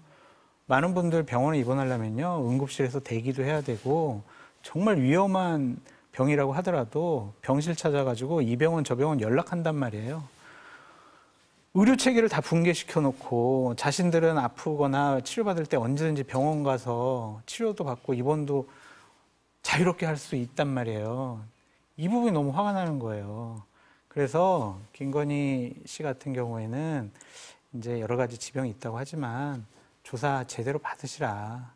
많은 분들 병원에 입원하려면요 응급실에서 대기도 해야 되고 정말 위험한 병이라고 하더라도 병실 찾아가지고 이 병원 저 병원 연락한단 말이에요. 의료 체계를 다 붕괴시켜 놓고 자신들은 아프거나 치료받을 때 언제든지 병원 가서 치료도 받고 입원도 자유롭게 할 수 있단 말이에요. 이 부분이 너무 화가 나는 거예요. 그래서 김건희 씨 같은 경우에는 이제 여러 가지 지병이 있다고 하지만 조사 제대로 받으시라.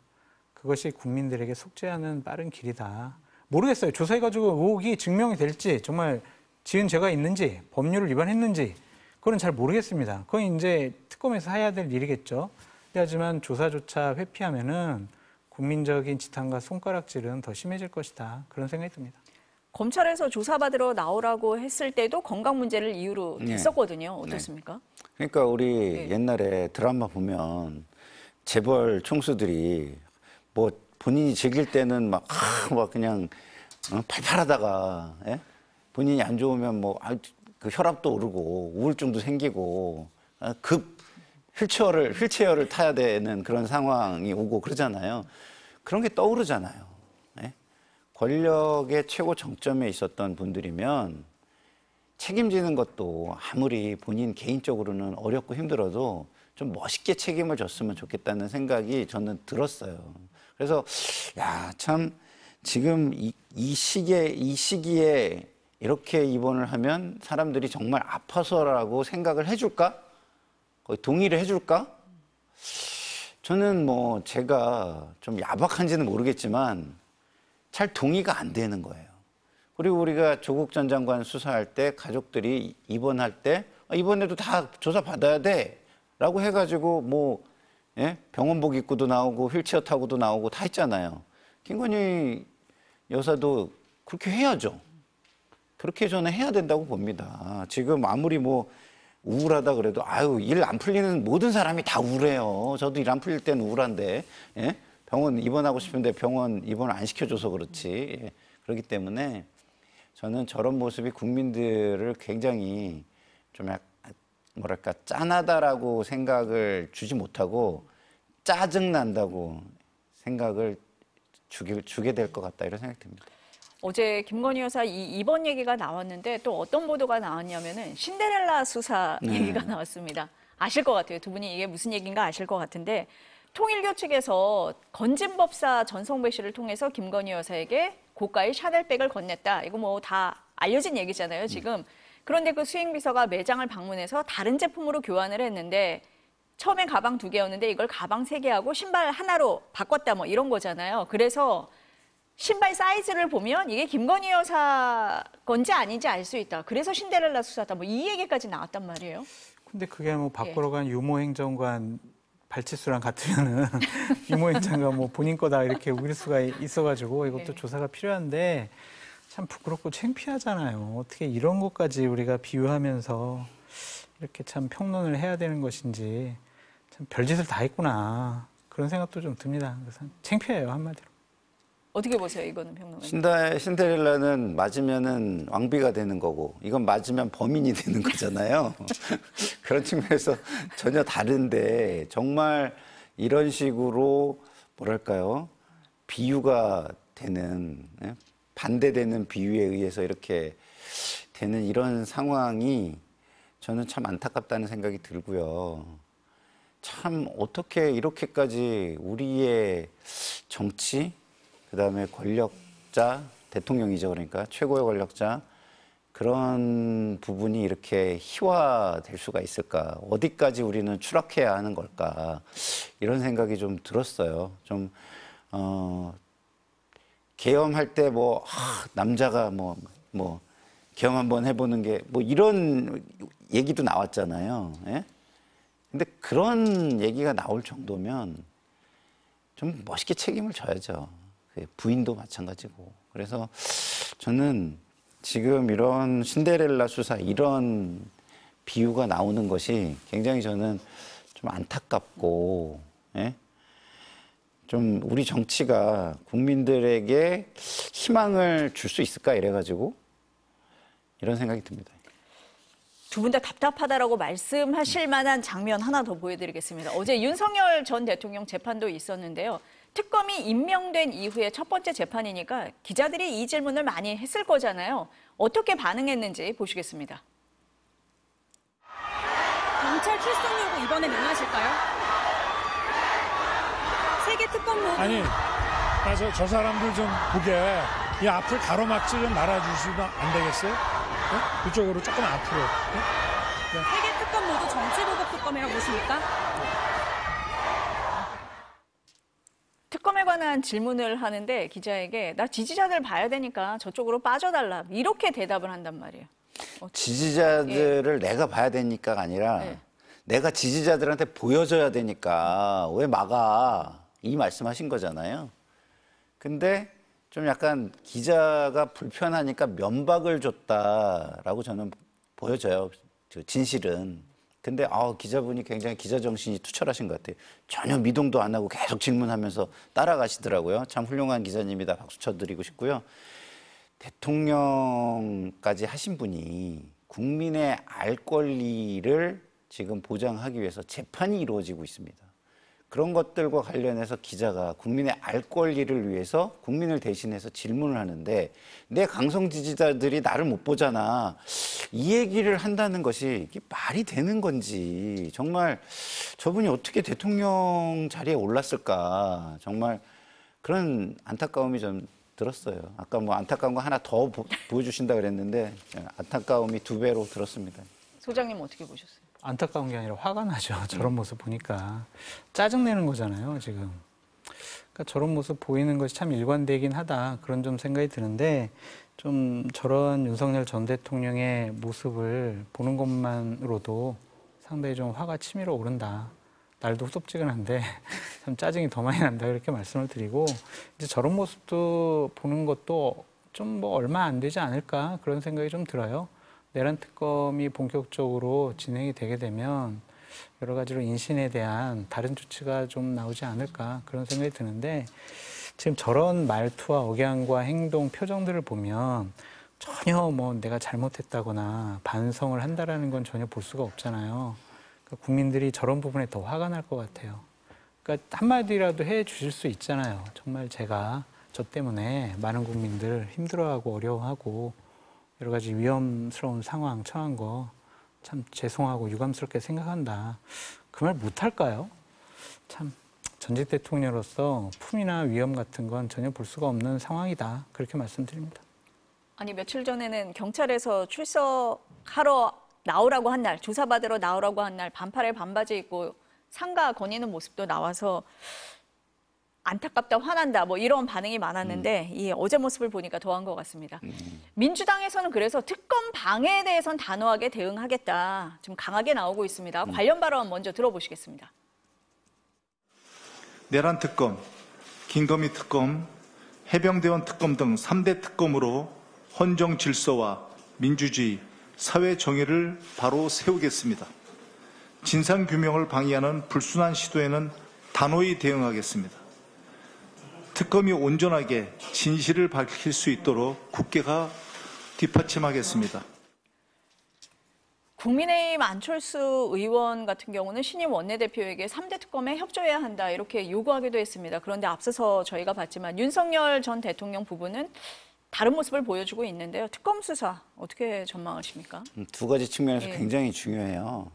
그것이 국민들에게 속죄하는 빠른 길이다. 모르겠어요. 조사해가지고 의혹이 증명이 될지 정말 지은 죄가 있는지 법률을 위반했는지 그건 잘 모르겠습니다. 그건 이제 특검에서 해야 될 일이겠죠. 하지만 조사조차 회피하면은 국민적인 지탄과 손가락질은 더 심해질 것이다. 그런 생각이 듭니다. 검찰에서 조사받으러 나오라고 했을 때도 건강 문제를 이유로 됐었거든요. 어떻습니까? 그러니까 우리 옛날에 드라마 보면 재벌 총수들이 뭐 본인이 즐길 때는 막 그냥 팔팔하다가 본인이 안 좋으면 뭐 그 혈압도 오르고 우울증도 생기고 급 휠체어를 타야 되는 그런 상황이 오고 그러잖아요. 그런 게 떠오르잖아요. 권력의 최고 정점에 있었던 분들이면 책임지는 것도 아무리 본인 개인적으로는 어렵고 힘들어도 좀 멋있게 책임을 졌으면 좋겠다는 생각이 저는 들었어요. 그래서 참 지금 이 시기에 이렇게 입원을 하면 사람들이 정말 아파서라고 생각을 해줄까? 거의 동의를 해줄까? 저는 뭐 제가 좀 야박한지는 모르겠지만 잘 동의가 안 되는 거예요. 그리고 우리가 조국 전 장관 수사할 때 가족들이 입원할 때 이번에도 다 조사 받아야 돼 라고 해가지고 뭐 병원복 입고도 나오고 휠체어 타고도 나오고 다 했잖아요. 김건희 여사도 그렇게 해야죠. 그렇게 저는 해야 된다고 봅니다. 지금 아무리 뭐 우울하다 그래도 아유 일 안 풀리는 모든 사람이 다 우울해요. 저도 일 안 풀릴 때는 우울한데 예? 병원 입원하고 싶은데 병원 입원 안 시켜줘서 그렇지. 예. 그렇기 때문에 저는 저런 모습이 국민들을 굉장히 좀 약간 뭐랄까 짠하다라고 생각을 주지 못하고 짜증난다고 생각을 주게 될 것 같다 이런 생각이 듭니다. 어제 김건희 여사 입원 얘기가 나왔는데 또 어떤 보도가 나왔냐면은 신데렐라 수사 얘기가 나왔습니다. 아실 것 같아요. 두 분이 이게 무슨 얘기인가 아실 것 같은데 통일교 측에서 건진법사 전성배 씨를 통해서 김건희 여사에게 고가의 샤넬백을 건넸다. 이거 뭐 다 알려진 얘기잖아요, 지금. 그런데 그 수행비서가 매장을 방문해서 다른 제품으로 교환을 했는데 처음엔 가방 2개였는데 이걸 가방 3개하고 신발 하나로 바꿨다 뭐 이런 거잖아요. 그래서 신발 사이즈를 보면 이게 김건희 여사 건지 아닌지 알 수 있다. 그래서 신데렐라 수사다. 뭐 이 얘기까지 나왔단 말이에요. 근데 그게 뭐 밖으로 간 유모행정관 발치수랑 같으면은 유모행정관 뭐 본인 거다 이렇게 우길 수가 있어가지고 이것도 조사가 필요한데 참 부끄럽고 창피하잖아요. 어떻게 이런 것까지 우리가 비유하면서 이렇게 참 평론을 해야 되는 것인지 참 별짓을 다 했구나 그런 생각도 좀 듭니다. 그래서 창피해요 한마디로. 어떻게 보세요, 이거는 평론가님? 신데렐라는 맞으면은 왕비가 되는 거고 이건 맞으면 범인이 되는 거잖아요. 그런 측면에서 전혀 다른데 정말 이런 식으로 뭐랄까요? 비유가 되는 반대되는 비유에 의해서 이렇게 되는 이런 상황이 저는 참 안타깝다는 생각이 들고요. 참 어떻게 이렇게까지 우리의 정치 그다음에 권력자, 대통령이죠. 그러니까 최고의 권력자 그런 부분이 이렇게 희화될 수가 있을까? 어디까지 우리는 추락해야 하는 걸까? 이런 생각이 좀 들었어요. 좀 계엄할 때 뭐 남자가 뭐 계엄 한번 해보는 게 뭐 이런 얘기도 나왔잖아요. 예? 근데 그런 얘기가 나올 정도면 좀 멋있게 책임을 져야죠. 부인도 마찬가지고. 그래서 저는 지금 이런 신데렐라 수사 이런 비유가 나오는 것이 굉장히 저는 좀 안타깝고 예? 좀 우리 정치가 국민들에게 희망을 줄 수 있을까 이래가지고 이런 생각이 듭니다. 두 분 다 답답하다라고 말씀하실 만한 장면 하나 더 보여드리겠습니다. 어제 윤석열 전 대통령 재판도 있었는데요. 특검이 임명된 이후에 첫 번째 재판이니까 기자들이 이 질문을 많이 했을 거잖아요. 어떻게 반응했는지 보시겠습니다. 경찰 출석 요구 이번엔 응하실까요? 세계 특검 모두 아니, 저 사람들 좀 보게 이 앞을 가로막지 좀 말아주시면 안 되겠어요? 네? 이쪽으로 조금 앞으로. 네? 세계 특검 모두 정치보복 특검이라고 보십니까? 특검에 관한 질문을 하는데 기자에게 나 지지자들 봐야 되니까 저쪽으로 빠져달라 이렇게 대답을 한단 말이에요. 지지자들을 내가 봐야 되니까가 아니라 내가 지지자들한테 보여줘야 되니까 왜 막아 이 말씀하신 거잖아요. 근데 좀 약간 기자가 불편하니까 면박을 줬다라고 저는 보여져요. 진실은. 근데 기자분이 굉장히 기자 정신이 투철하신 것 같아요. 전혀 미동도 안 하고 계속 질문하면서 따라가시더라고요. 참 훌륭한 기자님이다. 박수 쳐드리고 싶고요. 대통령까지 하신 분이 국민의 알 권리를 지금 보장하기 위해서 재판이 이루어지고 있습니다. 그런 것들과 관련해서 기자가 국민의 알 권리를 위해서 국민을 대신해서 질문을 하는데 내 강성 지지자들이 나를 못 보잖아. 이 얘기를 한다는 것이 이게 말이 되는 건지 정말 저분이 어떻게 대통령 자리에 올랐을까 정말 그런 안타까움이 좀 들었어요. 아까 뭐 안타까운 거 하나 더 보여주신다 그랬는데 안타까움이 2배로 들었습니다. 소장님 어떻게 보셨어요? 안타까운 게 아니라 화가 나죠. 저런 모습 보니까. 짜증내는 거잖아요, 지금. 그러니까 저런 모습 보이는 것이 참 일관되긴 하다. 그런 좀 생각이 드는데 좀 저런 윤석열 전 대통령의 모습을 보는 것만으로도 상당히 좀 화가 치밀어 오른다. 날도 후덥지근한데 참 짜증이 더 많이 난다. 이렇게 말씀을 드리고 이제 저런 모습도 보는 것도 좀 뭐 얼마 안 되지 않을까 그런 생각이 좀 들어요. 내란 특검이 본격적으로 진행이 되게 되면 여러 가지로 인신에 대한 다른 조치가 좀 나오지 않을까 그런 생각이 드는데 지금 저런 말투와 억양과 행동, 표정들을 보면 전혀 뭐 내가 잘못했다거나 반성을 한다라는 건 전혀 볼 수가 없잖아요. 그러니까 국민들이 저런 부분에 더 화가 날 것 같아요. 그러니까 한마디라도 해 주실 수 있잖아요. 정말 제가 저 때문에 많은 국민들 힘들어하고 어려워하고 여러 가지 위험스러운 상황 처한 거 참 죄송하고 유감스럽게 생각한다. 그 말 못할까요? 참 전직 대통령으로서 품이나 위험 같은 건 전혀 볼 수가 없는 상황이다. 그렇게 말씀드립니다. 아니 며칠 전에는 경찰에서 출석하러 나오라고 한 날, 조사받으러 나오라고 한 날 반팔에 반바지 입고 상가 거니는 모습도 나와서 안타깝다, 화난다 뭐 이런 반응이 많았는데 이 어제 모습을 보니까 더한 것 같습니다. 민주당에서는 그래서 특검 방해에 대해서는 단호하게 대응하겠다. 좀 강하게 나오고 있습니다. 관련 발언 먼저 들어보시겠습니다. 내란 특검, 김건희 특검, 해병대원 특검 등 3대 특검으로 헌정 질서와 민주주의, 사회 정의를 바로 세우겠습니다. 진상규명을 방해하는 불순한 시도에는 단호히 대응하겠습니다. 특검이 온전하게 진실을 밝힐 수 있도록 국회가 뒷받침하겠습니다. 국민의힘 안철수 의원 같은 경우는 신임 원내대표에게 3대 특검에 협조해야 한다 이렇게 요구하기도 했습니다. 그런데 앞서서 저희가 봤지만 윤석열 전 대통령 부부는 다른 모습을 보여주고 있는데요. 특검 수사 어떻게 전망하십니까? 두 가지 측면에서 굉장히 중요해요.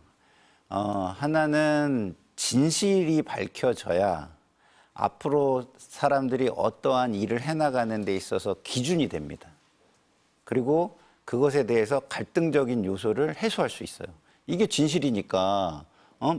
하나는 진실이 밝혀져야 앞으로 사람들이 어떠한 일을 해나가는 데 있어서 기준이 됩니다. 그리고 그것에 대해서 갈등적인 요소를 해소할 수 있어요. 이게 진실이니까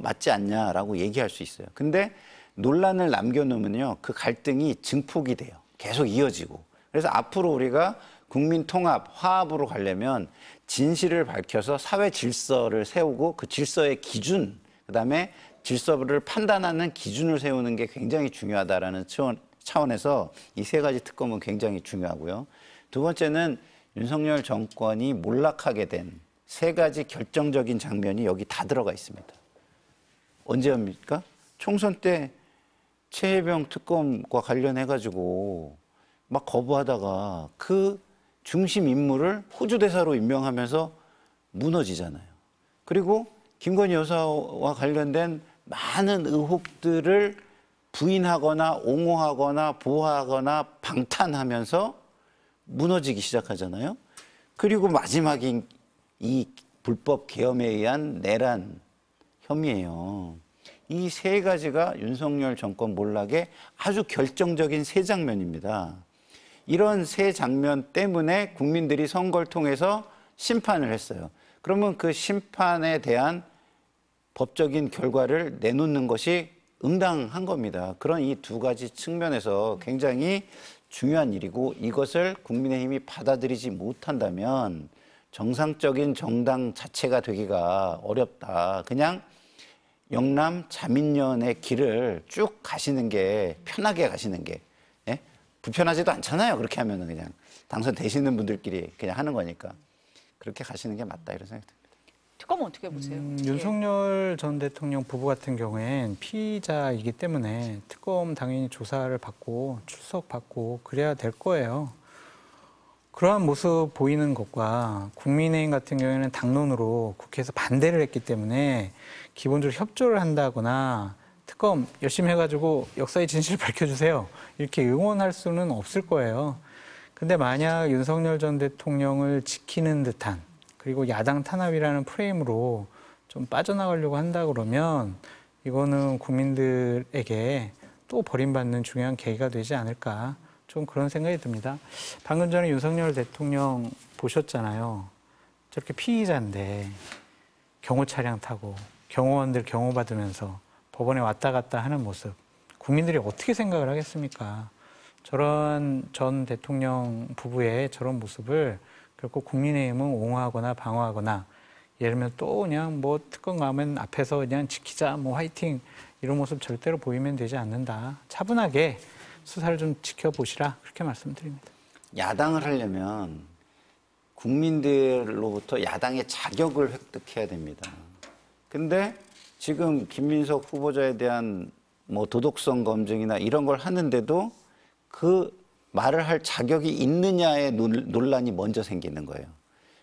맞지 않냐라고 얘기할 수 있어요. 근데 논란을 남겨놓으면요, 그 갈등이 증폭이 돼요. 계속 이어지고. 그래서 앞으로 우리가 국민 통합, 화합으로 가려면 진실을 밝혀서 사회 질서를 세우고 그 질서의 기준, 그다음에 질서를 판단하는 기준을 세우는 게 굉장히 중요하다라는 차원에서 이 세 가지 특검은 굉장히 중요하고요. 두 번째는 윤석열 정권이 몰락하게 된 세 가지 결정적인 장면이 여기 다 들어가 있습니다. 언제입니까? 총선 때 최혜병 특검과 관련해가지고 막 거부하다가 그 중심 인물을 호주 대사로 임명하면서 무너지잖아요. 그리고 김건희 여사와 관련된 많은 의혹들을 부인하거나 옹호하거나 보호하거나 방탄하면서 무너지기 시작하잖아요. 그리고 마지막인 이 불법 계엄에 의한 내란 혐의예요. 이 세 가지가 윤석열 정권 몰락의 아주 결정적인 세 장면입니다. 이런 세 장면 때문에 국민들이 선거를 통해서 심판을 했어요. 그러면 그 심판에 대한 법적인 결과를 내놓는 것이 응당한 겁니다. 그런 이 두 가지 측면에서 굉장히 중요한 일이고 이것을 국민의힘이 받아들이지 못한다면 정상적인 정당 자체가 되기가 어렵다. 그냥 영남 자민련의 길을 쭉 가시는 게 편하게 가시는 게 불편하지도 않잖아요. 그렇게 하면은 그냥 당선되시는 분들끼리 그냥 하는 거니까 그렇게 가시는 게 맞다 이런 생각이 듭니다. 특검은 어떻게 보세요? 윤석열 전 대통령 부부 같은 경우엔 피의자이기 때문에 특검 당연히 조사를 받고 출석받고 그래야 될 거예요. 그러한 모습 보이는 것과 국민의힘 같은 경우에는 당론으로 국회에서 반대를 했기 때문에 기본적으로 협조를 한다거나 특검 열심히 해가지고 역사의 진실을 밝혀주세요. 이렇게 응원할 수는 없을 거예요. 근데 만약 윤석열 전 대통령을 지키는 듯한 그리고 야당 탄압이라는 프레임으로 좀 빠져나가려고 한다 그러면 이거는 국민들에게 또 버림받는 중요한 계기가 되지 않을까 좀 그런 생각이 듭니다. 방금 전에 윤석열 대통령 보셨잖아요. 저렇게 피의자인데 경호 차량 타고 경호원들 경호받으면서 법원에 왔다 갔다 하는 모습. 국민들이 어떻게 생각을 하겠습니까? 저런 전 대통령 부부의 저런 모습을 결코 국민의힘은 옹호하거나 방어하거나 예를 들면 또 그냥 뭐 특검 가면 앞에서 그냥 지키자 뭐 화이팅 이런 모습 절대로 보이면 되지 않는다. 차분하게 수사를 좀 지켜보시라 그렇게 말씀드립니다. 야당을 하려면 국민들로부터 야당의 자격을 획득해야 됩니다. 근데 지금 김민석 후보자에 대한 뭐 도덕성 검증이나 이런 걸 하는데도 그 말을 할 자격이 있느냐의 논란이 먼저 생기는 거예요.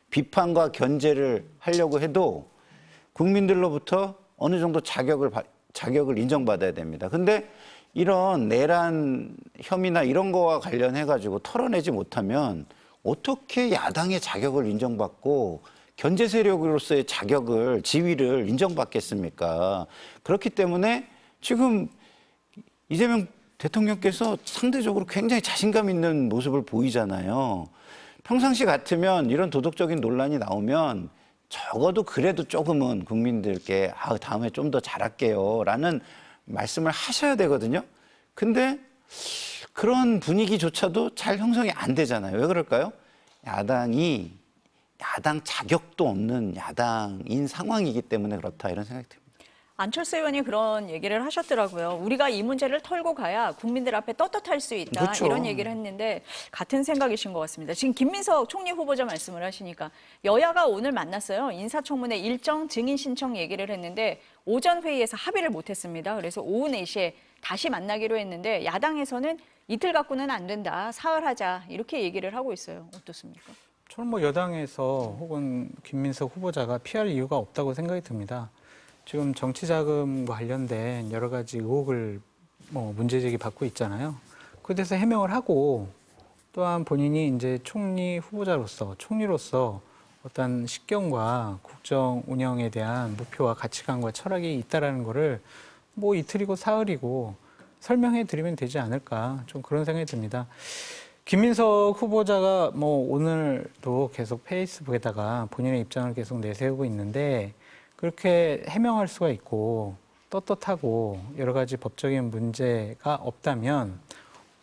비판과 견제를 하려고 해도 국민들로부터 어느 정도 자격을 인정받아야 됩니다. 근데 이런 내란 혐의나 이런 거와 관련해가지고 털어내지 못하면 어떻게 야당의 자격을 인정받고 견제 세력으로서의 자격을, 지위를 인정받겠습니까? 그렇기 때문에 지금 이재명 대통령께서 상대적으로 굉장히 자신감 있는 모습을 보이잖아요. 평상시 같으면 이런 도덕적인 논란이 나오면 적어도 그래도 조금은 국민들께 다음에 좀 더 잘할게요 라는 말씀을 하셔야 되거든요. 근데 그런 분위기조차도 잘 형성이 안 되잖아요. 왜 그럴까요? 야당 자격도 없는 야당인 상황이기 때문에 그렇다 이런 생각이 듭니다. 안철수 의원이 그런 얘기를 하셨더라고요. 우리가 이 문제를 털고 가야 국민들 앞에 떳떳할 수 있다. 그렇죠. 이런 얘기를 했는데 같은 생각이신 것 같습니다. 지금 김민석 총리 후보자 말씀을 하시니까 여야가 오늘 만났어요. 인사청문회 일정 증인 신청 얘기를 했는데 오전 회의에서 합의를 못했습니다. 그래서 오후 4시에 다시 만나기로 했는데 야당에서는 이틀 갖고는 안 된다. 사흘 하자. 이렇게 얘기를 하고 있어요. 어떻습니까? 저는 뭐 여당에서 혹은 김민석 후보자가 피할 이유가 없다고 생각이 듭니다. 지금 정치자금과 관련된 여러 가지 의혹을 문제제기 받고 있잖아요. 그에 대해서 해명을 하고 또한 본인이 이제 총리 후보자로서, 총리로서 어떤 식견과 국정 운영에 대한 목표와 가치관과 철학이 있다라는 거를 뭐 이틀이고 사흘이고 설명해 드리면 되지 않을까 좀 그런 생각이 듭니다. 김민석 후보자가 뭐 오늘도 계속 페이스북에다가 본인의 입장을 계속 내세우고 있는데 그렇게 해명할 수가 있고 떳떳하고 여러 가지 법적인 문제가 없다면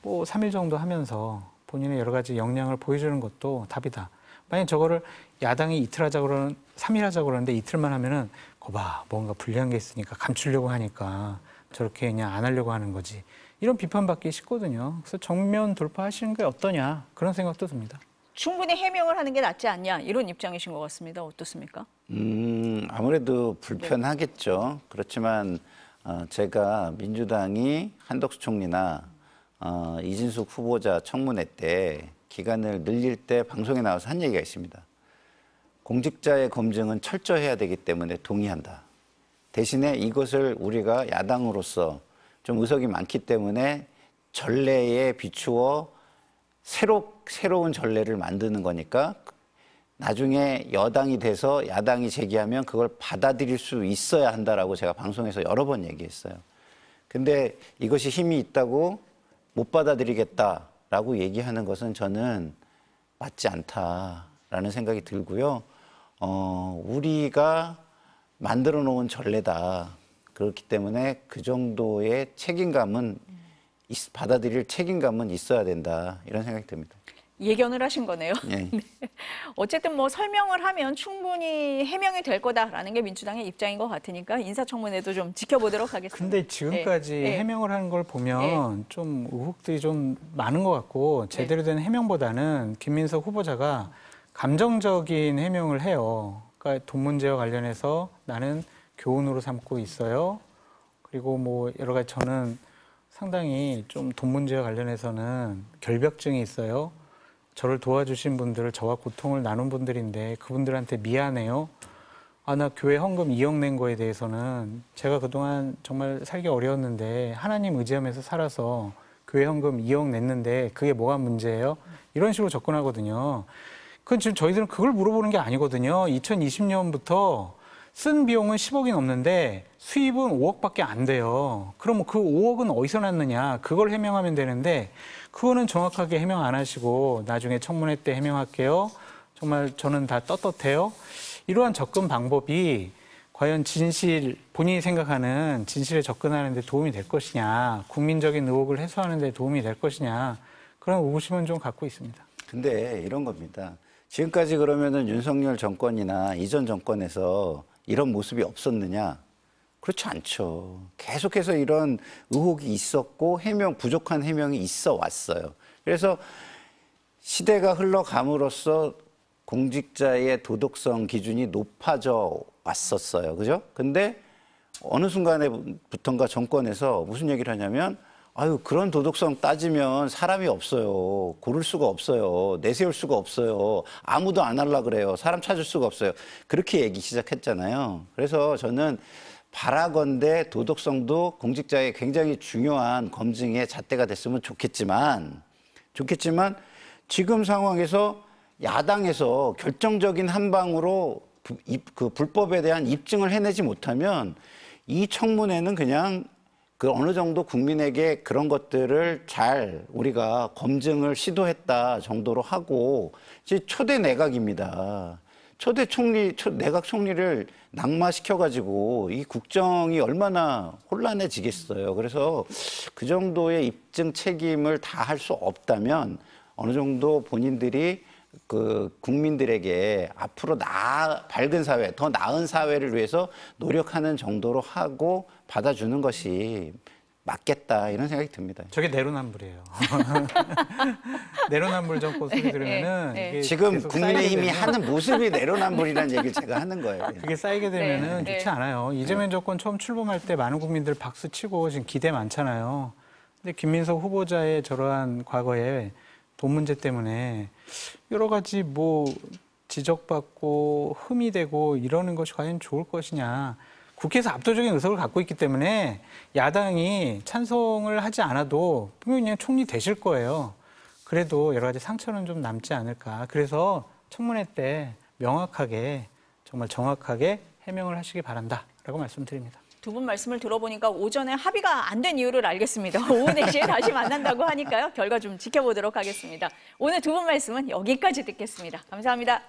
뭐 3일 정도 하면서 본인의 여러 가지 역량을 보여주는 것도 답이다. 만약 저거를 야당이 이틀 하자고 그러는 3일 하자고 그러는데 이틀만 하면은 거봐 뭔가 불리한 게 있으니까 감추려고 하니까 저렇게 그냥 안 하려고 하는 거지. 이런 비판받기 쉽거든요. 그래서 정면 돌파하시는 게 어떠냐 그런 생각도 듭니다. 충분히 해명을 하는 게 낫지 않냐 이런 입장이신 것 같습니다. 어떻습니까? 아무래도 불편하겠죠. 그렇지만 제가 민주당이 한덕수 총리나 이진숙 후보자 청문회 때 기간을 늘릴 때 방송에 나와서 한 얘기가 있습니다. 공직자의 검증은 철저해야 되기 때문에 동의한다. 대신에 이것을 우리가 야당으로서 좀 의석이 많기 때문에 전례에 비추어 새로운 전례를 만드는 거니까 나중에 여당이 돼서 야당이 제기하면 그걸 받아들일 수 있어야 한다라고 제가 방송에서 여러 번 얘기했어요. 근데 이것이 힘이 있다고 못 받아들이겠다라고 얘기하는 것은 저는 맞지 않다라는 생각이 들고요. 우리가 만들어 놓은 전례다. 그렇기 때문에 그 정도의 책임감은 받아들일 책임감은 있어야 된다. 이런 생각이 듭니다. 예견을 하신 거네요. 네. 네. 어쨌든 뭐 설명을 하면 충분히 해명이 될 거다라는 게 민주당의 입장인 것 같으니까 인사청문회도 좀 지켜보도록 하겠습니다. 근데 지금까지 네. 해명을 하는 걸 보면 좀 의혹들이 좀 많은 것 같고 제대로 된 해명보다는 김민석 후보자가 감정적인 해명을 해요. 그러니까 돈 문제와 관련해서 나는 교훈으로 삼고 있어요. 그리고 뭐 여러 가지 저는 상당히 좀 돈 문제와 관련해서는 결벽증이 있어요. 저를 도와주신 분들을 저와 고통을 나눈 분들인데 그분들한테 미안해요. 나 교회 헌금 2억 낸 거에 대해서는 제가 그동안 정말 살기 어려웠는데 하나님 의지하면서 살아서 교회 헌금 2억 냈는데 그게 뭐가 문제예요? 이런 식으로 접근하거든요. 그건 지금 저희들은 그걸 물어보는 게 아니거든요. 2020년부터 쓴 비용은 10억이 넘는데 수입은 5억밖에 안 돼요. 그럼 그 5억은 어디서 났느냐? 그걸 해명하면 되는데 그거는 정확하게 해명 안 하시고 나중에 청문회 때 해명할게요. 정말 저는 다 떳떳해요. 이러한 접근 방법이 과연 본인이 생각하는 진실에 접근하는 데 도움이 될 것이냐, 국민적인 의혹을 해소하는 데 도움이 될 것이냐, 그런 의구심은 좀 갖고 있습니다. 근데 이런 겁니다. 지금까지 그러면은 윤석열 정권이나 이전 정권에서 이런 모습이 없었느냐? 그렇지 않죠. 계속해서 이런 의혹이 있었고 부족한 해명이 있어 왔어요. 그래서 시대가 흘러감으로써 공직자의 도덕성 기준이 높아져 왔었어요. 그죠? 근데 어느 순간에부턴가 정권에서 무슨 얘기를 하냐면 아유, 그런 도덕성 따지면 사람이 없어요. 고를 수가 없어요. 내세울 수가 없어요. 아무도 안 하려고 그래요. 사람 찾을 수가 없어요. 그렇게 얘기 시작했잖아요. 그래서 저는 바라건대 도덕성도 공직자의 굉장히 중요한 검증의 잣대가 됐으면 좋겠지만 지금 상황에서 야당에서 결정적인 한 방으로 그 불법에 대한 입증을 해내지 못하면 이 청문회는 그냥 그 어느 정도 국민에게 그런 것들을 잘 우리가 검증을 시도했다 정도로 하고 이제 초대 내각입니다. 초대 총리, 내각 총리를 낙마시켜가지고 이 국정이 얼마나 혼란해지겠어요. 그래서 그 정도의 입증 책임을 다 할 수 없다면 어느 정도 본인들이 그 국민들에게 앞으로 밝은 사회, 더 나은 사회를 위해서 노력하는 정도로 하고 받아주는 것이 맞겠다 이런 생각이 듭니다. 저게 내로남불이에요. 내로남불 정권 소리 들으면은 이게 지금 국민의힘이 하는 모습이 내로남불이라는 얘기를 제가 하는 거예요. 그게 쌓이게 되면은 좋지 않아요. 이재명 정권 처음 출범할 때 많은 국민들 박수 치고 지금 기대 많잖아요. 근데 김민석 후보자의 저러한 과거에 돈 문제 때문에 여러 가지 뭐 지적받고 흠이 되고 이러는 것이 과연 좋을 것이냐. 국회에서 압도적인 의석을 갖고 있기 때문에 야당이 찬성을 하지 않아도 분명히 그냥 총리 되실 거예요. 그래도 여러 가지 상처는 좀 남지 않을까. 그래서 청문회 때 명확하게 정말 정확하게 해명을 하시기 바란다라고 말씀드립니다. 두 분 말씀을 들어보니까 오전에 합의가 안 된 이유를 알겠습니다. 오후 4시에 다시 만난다고 하니까요. 결과 좀 지켜보도록 하겠습니다. 오늘 두 분 말씀은 여기까지 듣겠습니다. 감사합니다.